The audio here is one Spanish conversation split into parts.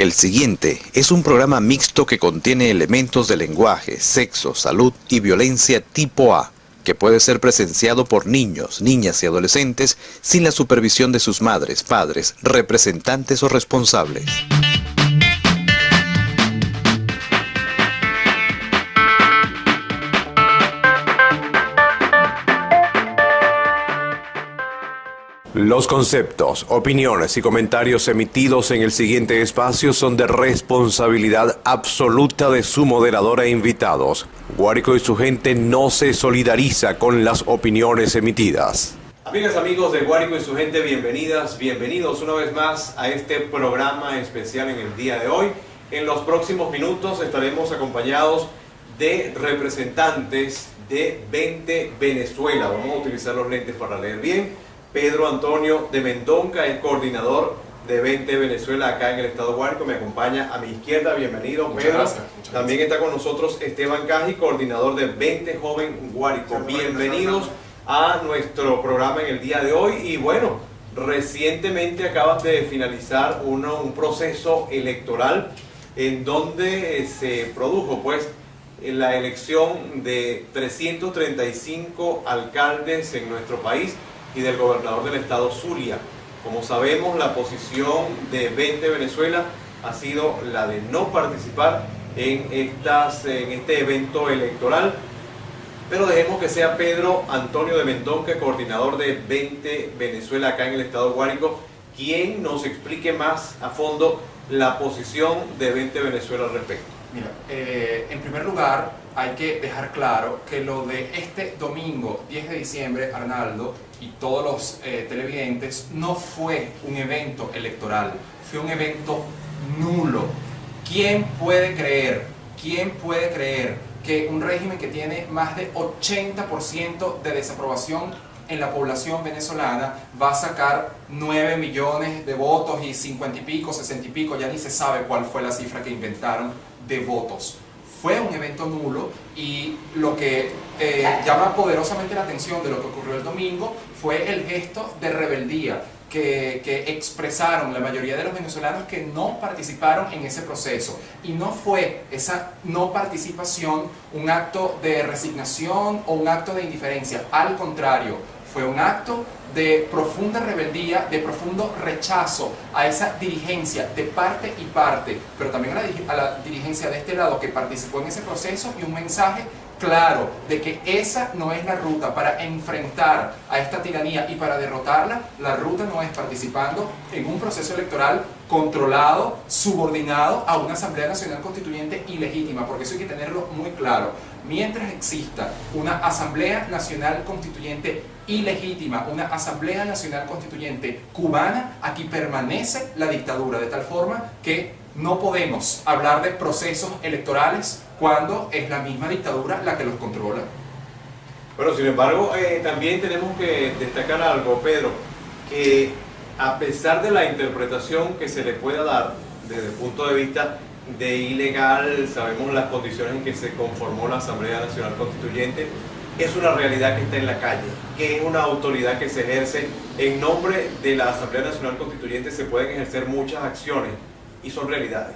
El siguiente es un programa mixto que contiene elementos de lenguaje, sexo, salud y violencia tipo A, que puede ser presenciado por niños, niñas y adolescentes sin la supervisión de sus madres, padres, representantes o responsables. Los conceptos, opiniones y comentarios emitidos en el siguiente espacio son de responsabilidad absoluta de su moderador e invitados. Guárico y su gente no se solidariza con las opiniones emitidas. Amigas, amigos de Guárico y su gente, bienvenidas, bienvenidos una vez más a este programa especial en el día de hoy. En los próximos minutos estaremos acompañados de representantes de 20 Venezuela. Vamos a utilizar los lentes para leer bien. Pedro Antonio de Mendonca es coordinador de 20 Venezuela acá en el estado Guárico. Me acompaña a mi izquierda. Bienvenido, muchas Pedro. Gracias. También está con nosotros Esteban Caji, coordinador de 20 Joven Guárico. Bienvenidos a nuestro programa en el día de hoy. Y bueno, recientemente acaban de finalizar un proceso electoral en donde se produjo pues la elección de 335 alcaldes en nuestro país y del gobernador del estado Zulia. Como sabemos, la posición de 20 Venezuela ha sido la de no participar en este evento electoral, pero dejemos que sea Pedro Antonio de Mendonca, coordinador de 20 Venezuela acá en el estado Guárico, quien nos explique más a fondo la posición de 20 Venezuela al respecto. Mira, en primer lugar hay que dejar claro que lo de este domingo 10 de diciembre, Arnaldo y todos los televidentes, no fue un evento electoral, fue un evento nulo. ¿Quién puede creer que un régimen que tiene más de 80% de desaprobación en la población venezolana va a sacar 9 millones de votos y 50 y pico, 60 y pico, ya ni se sabe cuál fue la cifra que inventaron de votos? Fue un evento nulo, y lo que llama poderosamente la atención de lo que ocurrió el domingo fue el gesto de rebeldía que expresaron la mayoría de los venezolanos que no participaron en ese proceso. Y no fue esa no participación un acto de resignación o un acto de indiferencia, al contrario, fue un acto de profunda rebeldía, de profundo rechazo a esa dirigencia de parte y parte, pero también a la dirigencia de este lado que participó en ese proceso, y un mensaje claro de que esa no es la ruta para enfrentar a esta tiranía y para derrotarla. La ruta no es participando en un proceso electoral controlado, subordinado a una Asamblea Nacional Constituyente ilegítima, porque eso hay que tenerlo muy claro. Mientras exista una Asamblea Nacional Constituyente ilegítima, una Asamblea Nacional Constituyente cubana, aquí permanece la dictadura, de tal forma que no podemos hablar de procesos electorales cuando es la misma dictadura la que los controla. Bueno, sin embargo, también tenemos que destacar algo, Pedro, que a pesar de la interpretación que se le pueda dar desde el punto de vista de ilegal, sabemos las condiciones en que se conformó la Asamblea Nacional Constituyente, es una realidad que está en la calle, que es una autoridad que se ejerce en nombre de la Asamblea Nacional Constituyente. Se pueden ejercer muchas acciones y son realidades.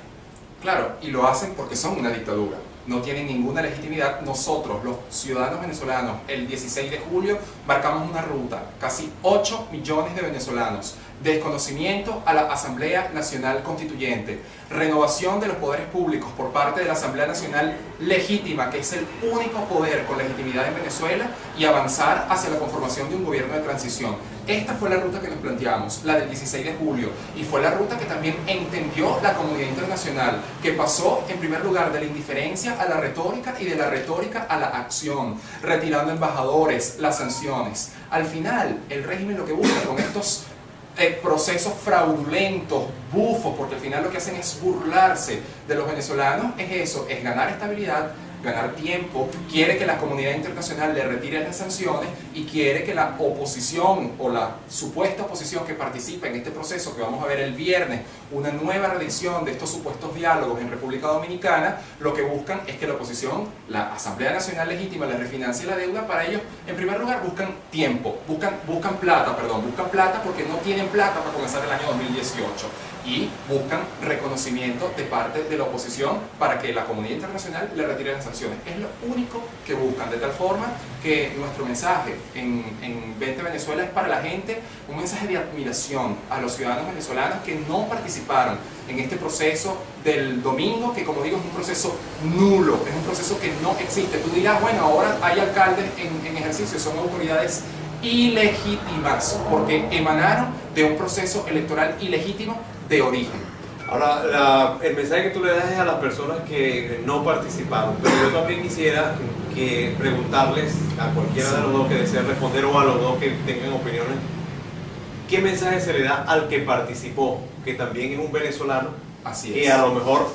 Claro, y lo hacen porque son una dictadura, no tienen ninguna legitimidad. Nosotros, los ciudadanos venezolanos, el 16 de julio marcamos una ruta, casi 8 millones de venezolanos, desconocimiento a la Asamblea Nacional Constituyente, renovación de los poderes públicos por parte de la Asamblea Nacional legítima, que es el único poder con legitimidad en Venezuela, y avanzar hacia la conformación de un gobierno de transición. Esta fue la ruta que nos planteamos, la del 16 de julio, y fue la ruta que también entendió la comunidad internacional, que pasó en primer lugar de la indiferencia a la retórica y de la retórica a la acción, retirando embajadores, las sanciones. Al final, el régimen lo que busca con estos procesos fraudulentos, bufos, porque al final lo que hacen es burlarse de los venezolanos, es eso, es ganar estabilidad, ganar tiempo, quiere que la comunidad internacional le retire las sanciones y quiere que la oposición o la supuesta oposición que participe en este proceso que vamos a ver el viernes, una nueva reedición de estos supuestos diálogos en República Dominicana, lo que buscan es que la oposición, la Asamblea Nacional Legítima, le refinancie la deuda. Para ellos, en primer lugar, buscan tiempo, buscan plata porque no tienen plata para comenzar el año 2018. y buscan reconocimiento de parte de la oposición para que la comunidad internacional le retire las sanciones. Es lo único que buscan, de tal forma que nuestro mensaje en 20 Venezuela es para la gente un mensaje de admiración a los ciudadanos venezolanos que no participaron en este proceso del domingo, que como digo es un proceso nulo, es un proceso que no existe. Tú dirás, bueno, ahora hay alcaldes en ejercicio, son autoridades ilegítimas, porque emanaron de un proceso electoral ilegítimo de origen. Ahora, el mensaje que tú le das es a las personas que no participaron, pero yo también quisiera que preguntarles a cualquiera de los dos que desee responder o a los dos que tengan opiniones, ¿qué mensaje se le da al que participó, que también es un venezolano, que a lo mejor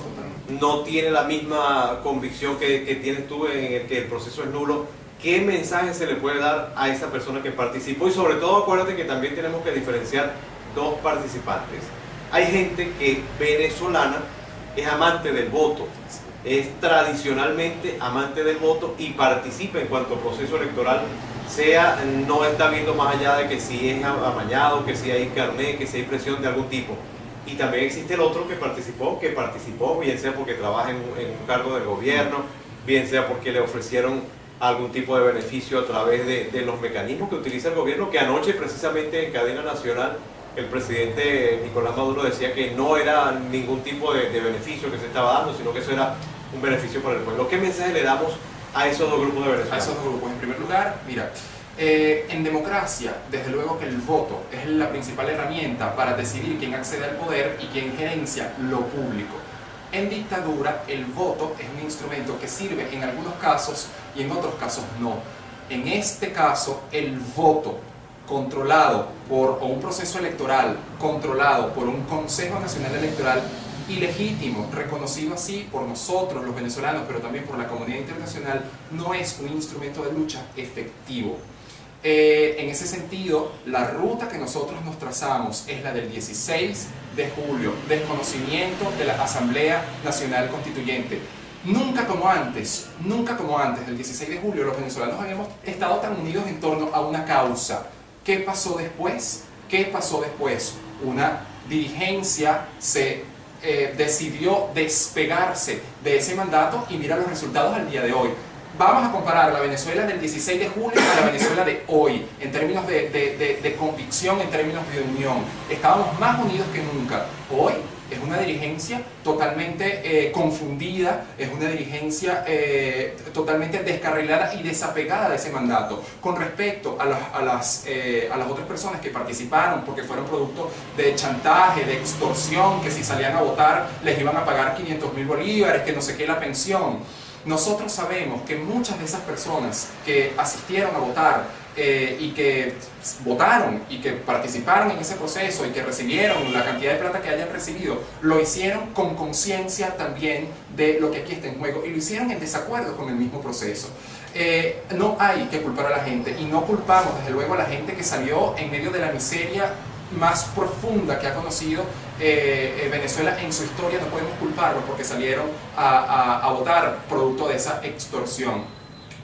no tiene la misma convicción que tienes tú en el que el proceso es nulo? ¿Qué mensaje se le puede dar a esa persona que participó? Y sobre todo acuérdate que también tenemos que diferenciar dos participantes. Hay gente que venezolana es amante del voto, es tradicionalmente amante del voto y participa en cuanto al proceso electoral, no está viendo más allá de que si es amañado, que si hay carnet, que si hay presión de algún tipo. Y también existe el otro que participó, bien sea porque trabaja en un cargo del gobierno, bien sea porque le ofrecieron algún tipo de beneficio a través de los mecanismos que utiliza el gobierno, que anoche precisamente en cadena nacional el presidente Nicolás Maduro decía que no era ningún tipo de beneficio que se estaba dando, sino que eso era un beneficio para el pueblo. ¿Qué mensaje le damos a esos dos grupos de venezolanos? A esos dos grupos, en primer lugar, mira, en democracia, desde luego que el voto es la principal herramienta para decidir quién accede al poder y quién gerencia lo público. En dictadura, el voto es un instrumento que sirve en algunos casos y en otros casos no. En este caso, el voto controlado o un proceso electoral controlado por un Consejo Nacional Electoral ilegítimo, reconocido así por nosotros los venezolanos, pero también por la comunidad internacional, no es un instrumento de lucha efectivo. En ese sentido, la ruta que nosotros nos trazamos es la del 16 de julio, desconocimiento de la Asamblea Nacional Constituyente. Nunca como antes del 16 de julio, los venezolanos habíamos estado tan unidos en torno a una causa. ¿Qué pasó después? Una dirigencia se decidió despegarse de ese mandato y mira los resultados al día de hoy. Vamos a comparar la Venezuela del 16 de julio a la Venezuela de hoy, en términos de convicción, en términos de unión. Estábamos más unidos que nunca. Hoy es una dirigencia totalmente confundida, es una dirigencia totalmente descarrilada y desapegada de ese mandato. Con respecto a las otras personas que participaron porque fueron producto de chantaje, de extorsión, que si salían a votar les iban a pagar 500.000 bolívares, que no sé qué, la pensión. Nosotros sabemos que muchas de esas personas que asistieron a votar y que votaron y que participaron en ese proceso y que recibieron la cantidad de plata que hayan recibido, lo hicieron con conciencia también de lo que aquí está en juego y lo hicieron en desacuerdo con el mismo proceso. No hay que culpar a la gente y no culpamos desde luego a la gente que salió en medio de la miseria más profunda que ha conocido Venezuela en su historia. No podemos culparlos porque salieron a votar producto de esa extorsión.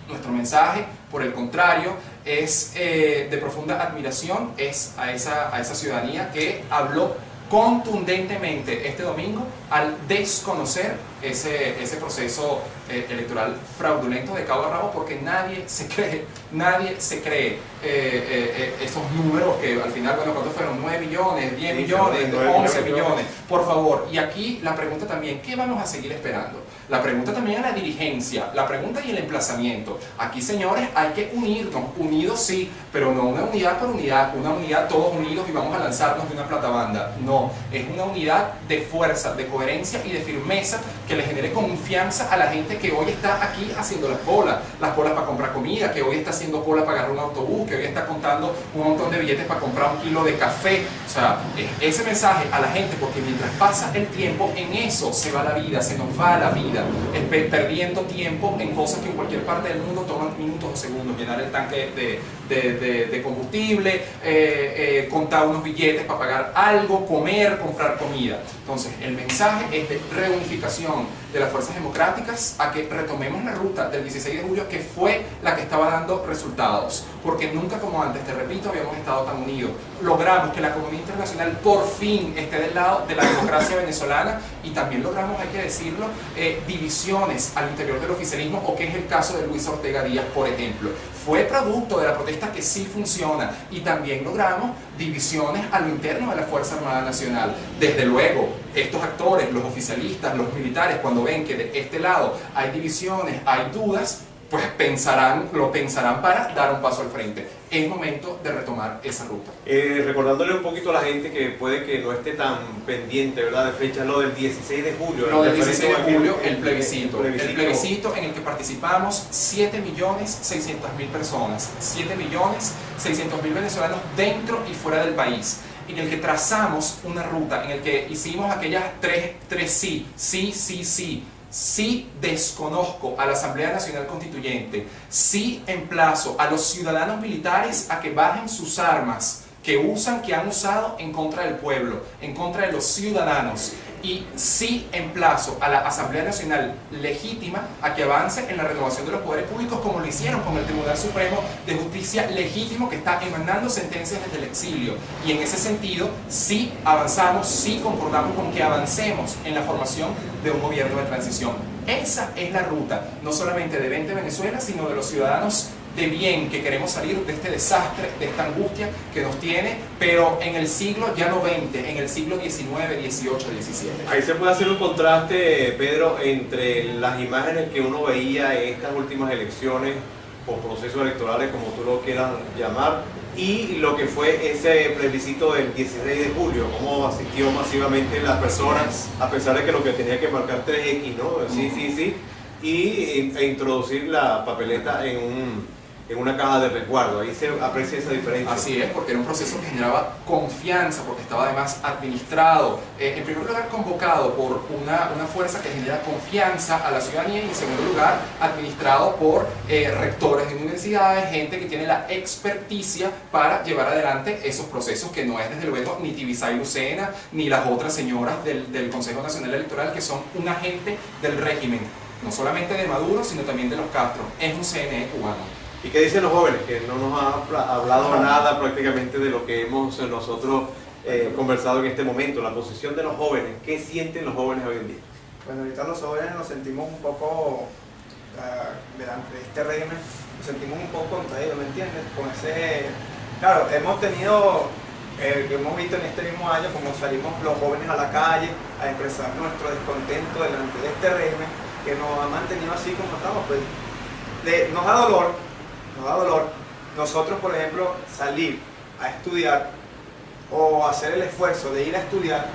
Nuestro mensaje, por el contrario, es de profunda admiración, es a esa ciudadanía que habló contundentemente este domingo al desconocer ese proceso electoral fraudulento de cabo a rabo, porque nadie se cree esos números que al final, bueno, ¿cuántos fueron? 9 millones, 10 millones, 11 millones, por favor. Y aquí la pregunta también, ¿qué vamos a seguir esperando? La pregunta también a la dirigencia, la pregunta y el emplazamiento. Aquí, señores, hay que unirnos, unidos sí, pero no una unidad por unidad, una unidad todos unidos y vamos a lanzarnos de una platabanda. No, es una unidad de fuerza, de coherencia y de firmeza que le genere confianza a la gente que hoy está aquí haciendo las colas para comprar comida, que hoy está haciendo cola para agarrar un autobús, que hoy está contando un montón de billetes para comprar 1 kilo de café. O sea, ese mensaje a la gente, porque mientras pasa el tiempo, en eso se va la vida, se nos va la vida, perdiendo tiempo en cosas que en cualquier parte del mundo toman minutos o segundos, llenar el tanque de combustible, contar unos billetes para pagar algo, comer, comprar comida. Entonces, el mensaje es de reunificación de las fuerzas democráticas a que retomemos la ruta del 16 de julio, que fue la que estaba dando resultados, porque nunca como antes, te repito, habíamos estado tan unidos. Logramos que la comunidad internacional por fin esté del lado de la democracia venezolana, y también logramos, hay que decirlo, divisiones al interior del oficialismo, o que es el caso de Luis Ortega Díaz, por ejemplo. Fue producto de la protesta que sí funciona, y también logramos divisiones a lo interno de la Fuerza Armada Nacional. Desde luego, estos actores, los oficialistas, los militares, cuando ven que de este lado hay divisiones, hay dudas, pues lo pensarán para dar un paso al frente. Es momento de retomar esa ruta. Recordándole un poquito a la gente que puede que no esté tan pendiente, ¿verdad?, de fecha, lo del 16 de julio. Lo del 16 de julio, el plebiscito. El plebiscito en el que participamos 7.600.000 personas, 7.600.000 venezolanos dentro y fuera del país, en el que trazamos una ruta, en el que hicimos aquellas tres sí. Sí desconozco a la Asamblea Nacional Constituyente, sí emplazo a los ciudadanos militares a que bajen sus armas que han usado en contra del pueblo, en contra de los ciudadanos, y sí emplazo a la Asamblea Nacional legítima a que avance en la renovación de los poderes públicos, como lo hicieron con el Tribunal Supremo de Justicia legítimo, que está emanando sentencias desde el exilio. Y en ese sentido sí avanzamos, sí concordamos con que avancemos en la formación de un gobierno de transición. Esa es la ruta, no solamente de 20 Venezuela, sino de los ciudadanos de bien que queremos salir de este desastre, de esta angustia que nos tiene, pero en el siglo ya no 20, en el siglo 19, 18, 17. Ahí se puede hacer un contraste, Pedro, entre las imágenes que uno veía en estas últimas elecciones o procesos electorales, como tú lo quieras llamar, y lo que fue ese plebiscito del 16 de julio, cómo asistió masivamente las personas, a pesar de que lo que tenía que marcar 3X, ¿no? Sí, e introducir la papeleta en una caja de resguardo. Ahí se aprecia esa diferencia. Así es, porque era un proceso que generaba confianza, porque estaba además administrado, en primer lugar convocado por una fuerza que genera confianza a la ciudadanía, y en segundo lugar administrado por rectores de universidades, gente que tiene la experticia para llevar adelante esos procesos, que no es desde luego ni Tibisay Lucena ni las otras señoras del Consejo Nacional Electoral, que son un agente del régimen, no solamente de Maduro, sino también de los Castro. Es un CNE cubano. ¿Y qué dicen los jóvenes? Que no nos ha hablado nada prácticamente de lo que hemos nosotros conversado en este momento, la posición de los jóvenes. ¿Qué sienten los jóvenes hoy en día? Bueno, ahorita los jóvenes nos sentimos un poco, delante de este régimen, nos sentimos un poco contraídos, ¿me entiendes? Con ese, claro, hemos visto en este mismo año como salimos los jóvenes a la calle a expresar nuestro descontento delante de este régimen, que nos ha mantenido así como estamos, pues. Nos da dolor. Nosotros, por ejemplo, salir a estudiar o hacer el esfuerzo de ir a estudiar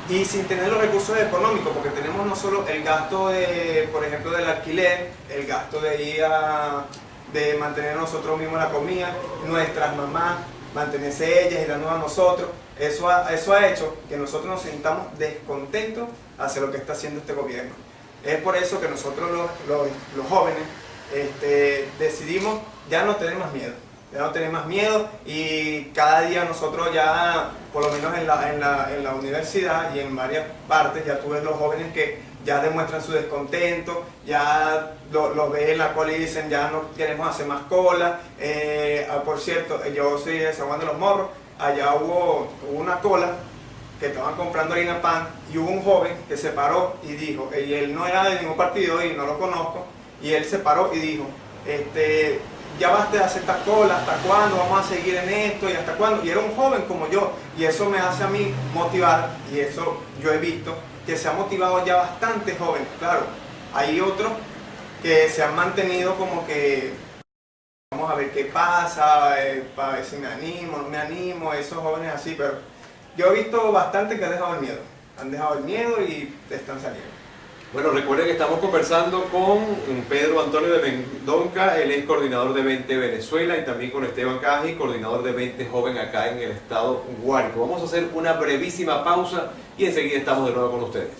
y sin tener los recursos económicos, porque tenemos no solo el gasto de, por ejemplo, del alquiler, el gasto de mantener nosotros mismos la comida, nuestras mamás, mantenerse ellas y darnos a nosotros. Eso ha hecho que nosotros nos sintamos descontentos hacia lo que está haciendo este gobierno. Es por eso que nosotros los jóvenes decidimos ya no tener más miedo, y cada día nosotros ya, por lo menos en la universidad y en varias partes, ya tú ves los jóvenes que ya demuestran su descontento, ya los ves en la cola y dicen ya no queremos hacer más cola. Por cierto, yo soy de San Juan de los Morros, allá hubo una cola que estaban comprando harina pan, y hubo un joven que se paró y dijo, y él no era de ningún partido y no lo conozco, y él se paró y dijo, ya basta de hacer esta cola, ¿hasta cuándo vamos a seguir en esto? ¿Y hasta cuándo? Y era un joven como yo, y eso me hace a mí motivar, y eso yo he visto, que se ha motivado ya bastante jóvenes. Claro, hay otros que se han mantenido como que, vamos a ver qué pasa, para ver si me animo, no me animo, esos jóvenes así, pero yo he visto bastante que han dejado el miedo y están saliendo. Bueno, recuerden que estamos conversando con Pedro Antonio de Mendonca, él es coordinador de 20 Venezuela, y también con Esteban Caji, coordinador de 20 Joven acá en el estado Guárico. Vamos a hacer una brevísima pausa y enseguida estamos de nuevo con ustedes.